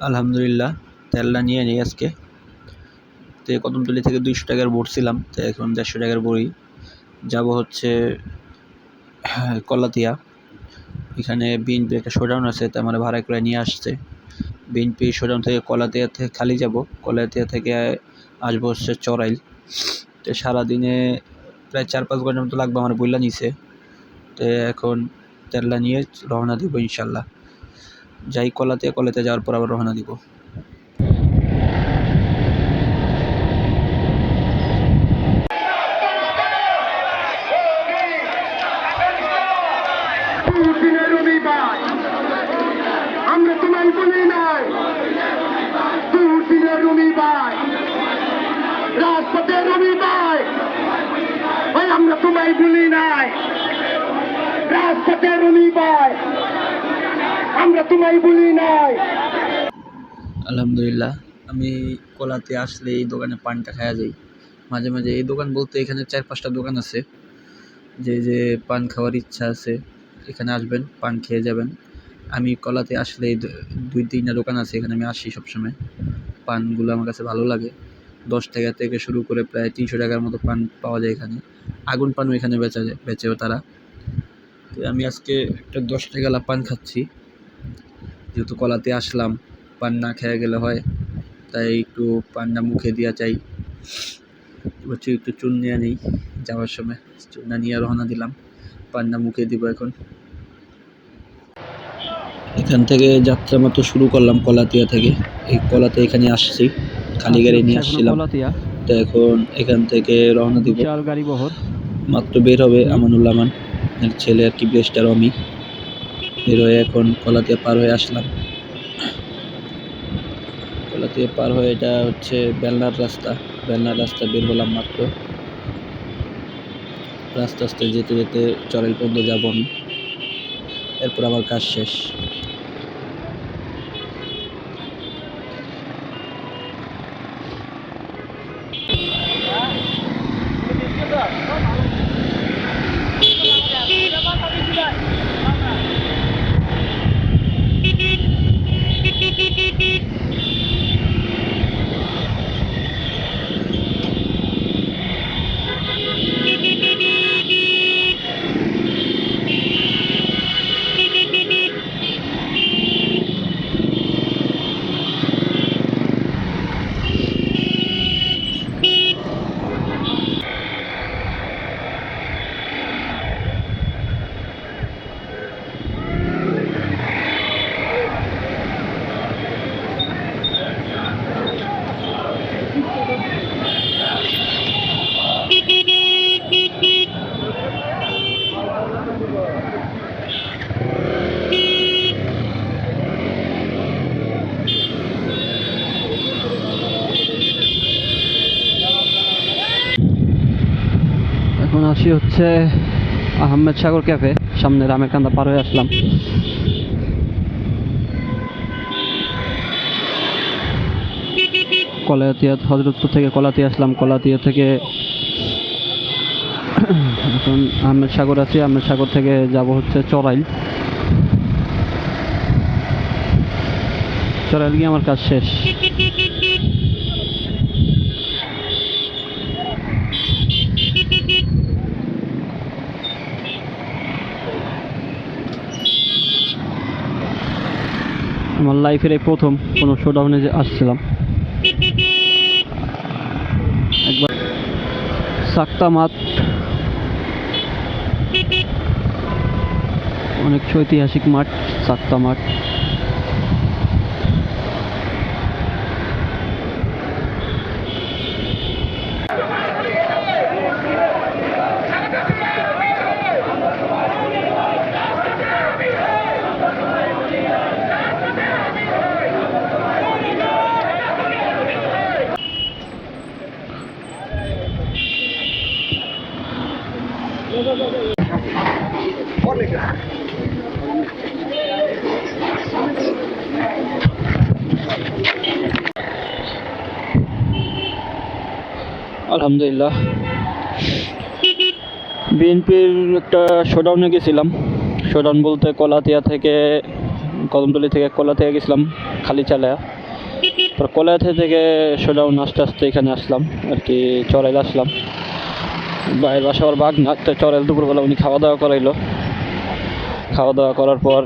আলহামদুলিল্লাহ তেলটা নিয়ে নিই আজকে। তো কদমতলী থেকে 200 টাকার ভরছিলাম, তো এখন 150 টাকার ভরি। যাব হচ্ছে কলাতিয়া। এখানে বিএনপির একটা শোডাউন আছে, তো আমার ভাড়া করে নিয়ে আসছে। বিএনপি শোডাউন থেকে কলাতিয়া থেকে খালি যাব, কলাতিয়া থেকে আসবো হচ্ছে চড়াইল। তো সারাদিনে প্রায় 4-5 ঘন্টার মতো লাগবে আমার বইলা নিছে। তো এখন তেলটা নিয়ে রওনা দিব ইনশাল্লাহ। যাই কলাতে যাওয়ার পর আবার রওনা দিব। আমরা তোমায় বলি নাই, দুদিনের রুমি ভাই, রাজপথের রুমি ভাই, ভাই আমরা তোমায় বলি নাই, রাজপথের রুমি ভাই, আমরা তোমায় বলি নাই। আলহামদুলিল্লাহ, আমি কলাতে আসলে এই দোকানে পানটা খাওয়া যাই মাঝে মাঝে। এই দোকান বলতে এখানে 4-5টা দোকান আছে, যে পান খাওয়ার ইচ্ছা আছে এখানে আসবেন, পান খেয়ে যাবেন। আমি কলাতে আসলে 2-3টা দোকান আছে, এখানে আমি আসি সবসময়। পানগুলো আমার কাছে ভালো লাগে। 10 টাকা থেকে শুরু করে প্রায় 300 টাকার মতো পান পাওয়া যায় এখানে। আগুন পানও এখানে বেচেও তারা। তো আমি আজকে একটা 10 টাকাওয়ালা পান খাচ্ছি, যেহেতু কলাতে আসলাম, পান না খেয়ে গেলে হয়, তাই একটু পানটা মুখে দিয়া চাই। হচ্ছে একটু চুন নিয়ে নিই, যাওয়ার সময় চুনটা নিয়ে রওনা দিলাম। পানটা মুখে দিব এখন। এখান থেকে যাত্রা মাত্র শুরু করলাম কলাতিয়া থেকে। এই কলাতে এখানে আসছি, খালি গাড়ি নিয়ে আসছিলাম। তো এখন এখান থেকে রওনা দিব। গাড়ি বহর মাত্র বের হবে আমানুল্লাহ আমান এর ছেলে আর কি, বেস্টার আমি বের হয়ে এখন কলাতিয়া পার হয়ে আসলাম। কলাতিয়া পার হয়ে এটা হচ্ছে বেলনার রাস্তা বের হলাম মাত্র। আস্তে আস্তে যেতে যেতে চড়াইল পর্যন্ত যাবো আমি, এরপর আমার কাজ শেষ। এখন আসি হচ্ছে আহমেদ সাগর ক্যাফে, সামনে রামের কান্দা পার হয়ে আসলাম। কলাতিয়া হজরতপুর থেকে কলাতিয়া আসলাম, কলাতিয়া থেকে এখন আহমেদ সাগর আছি। আহমেদ সাগর থেকে যাব হচ্ছে চড়াইল গিয়ে আমার কাজ শেষ। আমার লাইফের এই প্রথম কোনো শোডাউনে যে আসছিলাম। একবার সাক্তা মাঠ, অনেক ঐতিহাসিক মাঠ সাক্তা মাঠ। আলহামদুলিল্লাহ, বিএনপির একটা শোডাউনে গেছিলাম। শোডাউন বলতে কলাতিয়া থেকে কদমতলী থেকে কলাতিয়া গেছিলাম খালি চালায়া। তারপর কলাইথা থেকে শোডাউন আস্তে আস্তে এখানে আসলাম আর কি, চড়াইল আসলাম। বাইরের বাসা আবার বাগনা, তো চড়াইল দুপুরবেলা উনি খাওয়া দাওয়া করাইলো। খাওয়া দাওয়া করার পর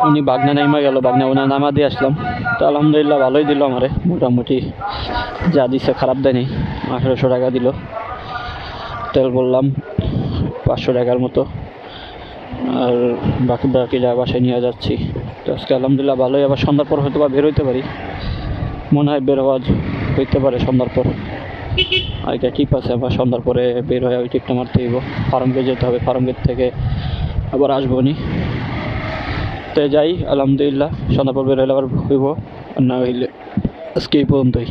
উনি বাগনা নাইমা গেল, বাগনা উনি নামা দিয়ে আসলাম। তো আলহামদুলিল্লাহ ভালোই দিল আমারে, মোটামুটি যা দিছে খারাপ দেয়নি। 1800 টাকা দিল, তেল বললাম 500 টাকার মতো, আর বাকিটা বাসায় নিয়ে যাচ্ছি। তো আজকে আলহামদুলিল্লাহ ভালোই। আবার সন্ধ্যার পর হয়তো বা বের হইতে পারি, মনে হয় বের হওয়া হইতে পারে সন্ধ্যার পর। আর এটা টিপ আছে, আবার সন্ধ্যার পরে বের হয়ে ওই টিপটা মারতে হইব। ফার্ম গেট যেতে হবে, ফার্ম গেট থেকে আবার আসবো নি। তো যাই, আলহামদুলিল্লাহ সন্ধ্যার পর বের হইলে আবার হইব, আর না হইলে আজকে এই পর্যন্তই।